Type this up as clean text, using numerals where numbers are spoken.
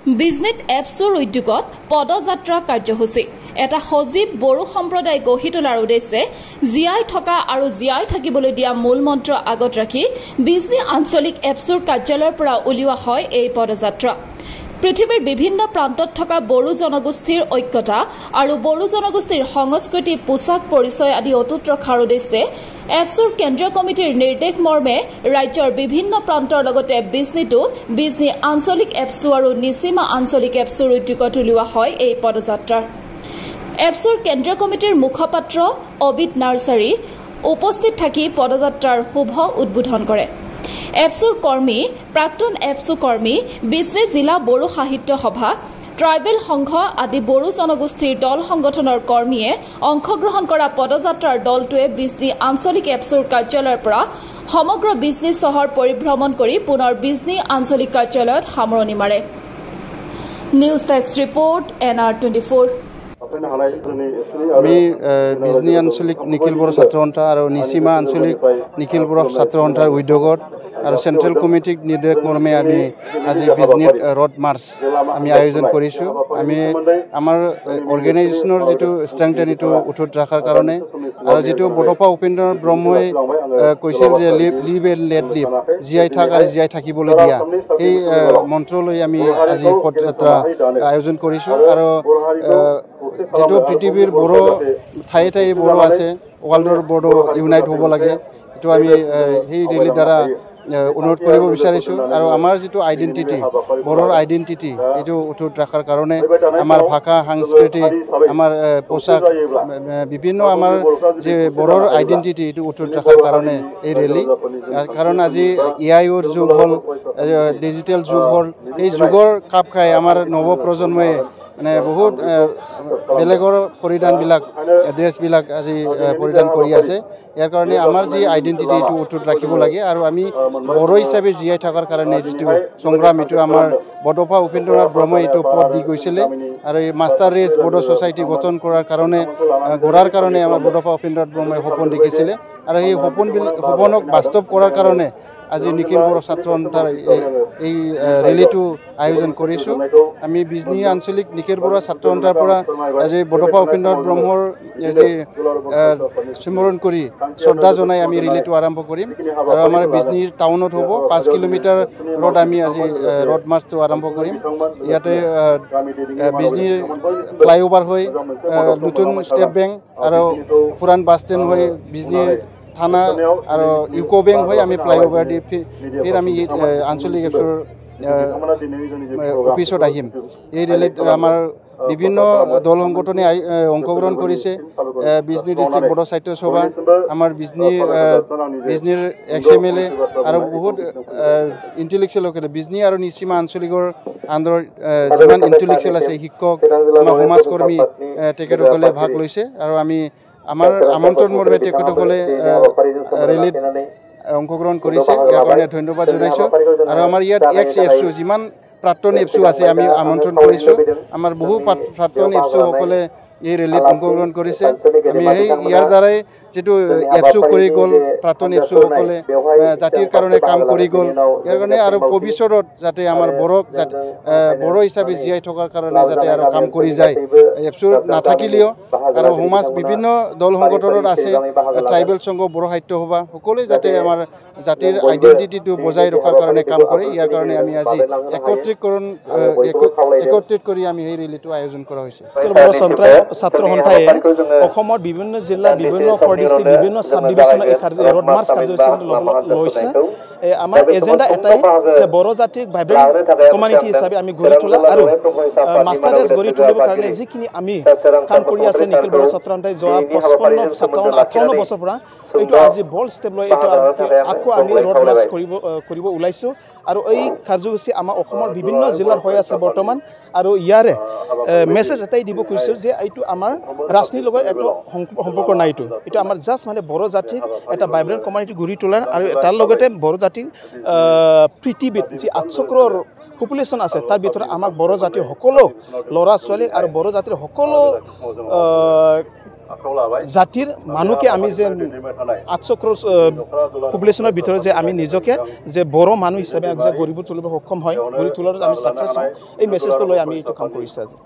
বিজনেট এপছৰ উদ্যোগত পদযাত্ৰা কাৰ্যসূচী এটা সজীৱ বড়ো সম্প্ৰদায় গঢ়ি তোলাৰ উদ্দেশ্যে জীয়াই থকা আৰু জীয়াই থাকিবলৈ দিয়া মূল মন্ত্ৰ আগত ৰাখি বিজনী আঞ্চলিক এপছৰ কাৰ্যালয়ৰ পৰা উলিওৱা হয় এই পদযাত্ৰা। পৃথিৱীৰ বিভিন্ন প্ৰান্তত থকা বড়ো জনগোষ্ঠীৰ ঐক্যতা আৰু বড়ো জনগোষ্ঠীৰ সংস্কৃতি পোছাক পৰিচয় আদি অটুট ৰখাৰ উদ্দেশ্যে এপছৰ কেন্দ্ৰীয় কমিটিৰ নিৰ্দেশ মৰ্মে ৰাজ্যৰ বিভিন্ন প্ৰান্তৰ লগতে বিজনীতো বিজনী আঞ্চলিক এপছু আৰু নিচিমা আঞ্চলিক এপছৰ উদ্যোগত উলিওৱা হয় এই পদযাত্ৰা। এপছৰ কেন্দ্ৰীয় কমিটিৰ মুখপাত্ৰ অবিদ নাৰ্চাৰী উপস্থিত থাকি পদযাত্ৰাৰ শুভ উদ্বোধন কৰে। এপছৰ কৰ্মী প্ৰাক্তন এপছু কৰ্মী বিজনী জিলা বড়ো সাহিত্য সভা ট্ৰাইবেল সংঘ আদি বড়ো জনগোষ্ঠীৰ দল সংগঠনৰ কৰ্মীয়ে অংশগ্ৰহণ কৰা পদযাত্ৰাৰ দলটোৱে বিজনী আঞ্চলিক এপছৰ কাৰ্যালয়ৰ পৰা সমগ্ৰ বিজনী চহৰ পৰিভ্ৰমণ কৰি পুনৰ বিজনী আঞ্চলিক কাৰ্যালয়ত সামৰণি মাৰে। News desk report NR24। আমি বিজনী আঞ্চলিক নিখিল বড়ো ছাত্ৰ সন্থা আৰু নিচিমা আঞ্চলিক নিখিল বড়ো ছাত্ৰ সন্থাৰ উদ্যোগত আৰু চেণ্ট্ৰেল কমিটিক নিৰ্দেশ মৰ্মে আমি আজি বিজনীত ৰড মাৰ্চ আমি আয়োজন কৰিছোঁ। আমি আমাৰ অৰ্গেনাইজেশ্যনৰ যিটো ষ্ট্ৰেংথেন এইটো উঠত ৰখাৰ কাৰণে আৰু যিটো বডোফা উপেন্দ্ৰ ব্ৰহ্মই কৈছিল যে লিভ এণ্ড লেট লিভ, জীয়াই থাক আৰু জীয়াই থাকিবলৈ দিয়া, এই মন্ত্ৰলৈ আমি আজি পদযাত্ৰা আয়োজন কৰিছোঁ। আৰু যিটো পৃথিৱীৰ বড়ো ঠায়ে ঠায়ে বড়ো আছে, ৱৰ্ল্ডৰ বড়ো ইউনাইট হ'ব লাগে, এইটো আমি সেই ৰেলীৰ দ্বাৰা অনুৰোধ কৰিব বিচাৰিছোঁ। আৰু আমাৰ যিটো আইডেণ্টিটি, বড়োৰ আইডেণ্টিটি, এইটো অটুট ৰখাৰ কাৰণে আমাৰ ভাষা সংস্কৃতি, আমাৰ পোচাক, বিভিন্ন আমাৰ যে বড়োৰ আইডেণ্টিটি এইটো অটুট ৰখাৰ কাৰণে এই ৰেলী। কাৰণ আজি AIৰ যুগ হ'ল, ডিজিটেল যুগ হ'ল, এই যুগৰ কাপ খাই আমাৰ নৱপ্ৰজন্মই মানে বহুত বেলেগৰ পৰিধানবিলাক ড্ৰেছবিলাক আজি পৰিধান কৰি আছে। ইয়াৰ কাৰণে আমাৰ যি আইডেণ্টিটি এইটো অটুট ৰাখিব লাগে। আৰু আমি বড়ো হিচাপে জীয়াই থকাৰ কাৰণে যিটো সংগ্ৰাম, এইটো আমাৰ বডোফা উপেন্দ্ৰনাথ ব্ৰহ্মই এইটো পদ দি গৈছিলে। আৰু এই মাষ্টাৰ ৰেচ বড়ো ছ'চাইটি গঠন কৰাৰ কাৰণে গঢ়াৰ কাৰণে আমাৰ বডোফা উপেন্দ্ৰনাথ ব্ৰহ্মই সপোন দেখিছিলে। আৰু সেই সপোনক বাস্তৱ কৰাৰ কাৰণে আজি নিখিল বড়ো ছাত্ৰ সন্থাৰ এই ৰেলীটো আয়োজন কৰিছোঁ। আমি বিজনী আঞ্চলিক নিখিল বড়ো ছাত্ৰ সন্থাৰ পৰা আজি বডোফা উপেন্দ্ৰনাথ ব্ৰহ্মৰ যি স্মৰণ কৰি শ্ৰদ্ধা জনাই আমি ৰেলীটো আৰম্ভ কৰিম। আৰু আমাৰ বিজনীৰ টাউনত হ'ব 5 কিলোমিটাৰ ৰোড, আমি আজি ৰোড মাৰ্চটো আৰম্ভ কৰিম। ইয়াতে বিজনী ফ্লাইঅভাৰ হৈ নতুন ষ্টেট বেংক আৰু পুৰাণ বাছ ষ্টেণ্ড হৈ বিজনী থানা আৰু ইউকো বেংক হৈ আমি ফ্লাইঅভাৰ দি ফিৰ আমি আঞ্চলিক এপছৰ অফিচত আহিম। এই ৰেলীত আমাৰ বিভিন্ন দল সংগঠনে অংশগ্ৰহণ কৰিছে। বিজনী ডিষ্ট্ৰিক্ট বড়ো সাহিত্য সভা, আমাৰ বিজনীৰ XMLA আৰু বহুত ইণ্টেলেকচুৱেল সকলে বিজনী আৰু নিচিমা আঞ্চলিকৰ আন্দোলন যিমান ইণ্টেলেকচুৱেল আছে, শিক্ষক, আমাৰ সমাজকৰ্মী, তেখেতসকলে ভাগ লৈছে। আৰু আমি আমাৰ আমন্ত্ৰণ মৰ্মে তেখেতসকলে ৰেলীত অংশগ্ৰহণ কৰিছে, ইয়াৰ কাৰণে ধন্যবাদ জনাইছোঁ। আৰু আমাৰ ইয়াত এপছু যিমান প্ৰাক্তন এপছু আছে আমি আমন্ত্ৰণ কৰিছোঁ। আমাৰ বহু প্ৰাক্তন এপছুসকলে এই ৰেলীত অংশগ্ৰহণ কৰিছে। আমি সেই ইয়াৰ দ্বাৰাই যিটো এপছু কৰি গ'ল, প্ৰাক্তন এপছুসকলে জাতিৰ কাৰণে কাম কৰি গ'ল, ইয়াৰ কাৰণে আৰু ভৱিষ্যতত যাতে আমাৰ বড়ো হিচাপে জীয়াই থকাৰ কাৰণে যাতে আৰু কাম কৰি যায়। এপছু নাথাকিলেও আৰু সমাজ বিভিন্ন দল সংগঠনত আছে, ট্ৰাইবেল সংঘ, বড়ো সাহিত্য সভা, সকলোৱে যাতে আমাৰ জাতিৰ আইডেণ্টিটিটো বজাই ৰখাৰ কাৰণে কাম কৰে। ইয়াৰ কাৰণে আমি আজি একত্ৰিত কৰি আমি এই ৰেলীটো আয়োজন কৰা হৈছে। ছাত্ৰ সন্থাই অসমৰ বিভিন্ন জিলা, বিভিন্ন ডিষ্ট্ৰিক্ট, বিভিন্ন সাব ডিভিজনৰ এই ৰোড মাৰ্চ কাৰ্যসূচী লৈছে। আমাৰ এজেণ্ডা এটাই যে বড়ো জাতিক ভাইব্ৰেণ্ট কমিউনিটি হিচাপে আমি গঢ়ি তোলা আৰু মাষ্টাৰ ৰেচ গঢ়ি তুলিবৰ কাৰণে যিখিনি আমি কাম কৰি আছে নিখিল বড়ো ছাত্ৰ সন্থাই যোৱা 55-58 বছৰৰ পৰা, এইটো আজি বল ষ্টেপ লৈ এইটো আকৌ আমি ৰোড মাৰ্চ কৰিব ওলাইছোঁ। আৰু এই কাৰ্যসূচী আমাৰ অসমৰ বিভিন্ন জিলাত হৈ আছে বৰ্তমান। আৰু ইয়াৰে মেছেজ এটাই দিব খুজিছোঁ যে এইটো আমাৰ ৰাজনীতিৰ লগত একো সম্পৰ্ক নাই। এইটো আমাৰ জাষ্ট মানে বড়ো জাতিক এটা ভাইব্ৰেণ্ট কমিউনিটি গঢ়ি তোলাৰ আৰু তাৰ লগতে বড়ো জাতিক পৃথিৱীত যি 800 crore পপুলেশ্যন আছে, তাৰ ভিতৰত আমাক বড়ো জাতিৰ সকলো ল'ৰা ছোৱালী আৰু বড়ো জাতিৰ সকলো জাতিৰ মানুহকে আমি যে 800 ক্ৰ'ৰ পপুলেশ্যনৰ ভিতৰত যে আমি নিজকে যে বড় মানুহ হিচাপে যে গঢ়ি তুলিব সক্ষম হয় গঢ়ি তোলাত আমি ছাকচেছ হওঁ এই মেছেজটো লৈ আমি এইটো কাম কৰিছোঁ আজি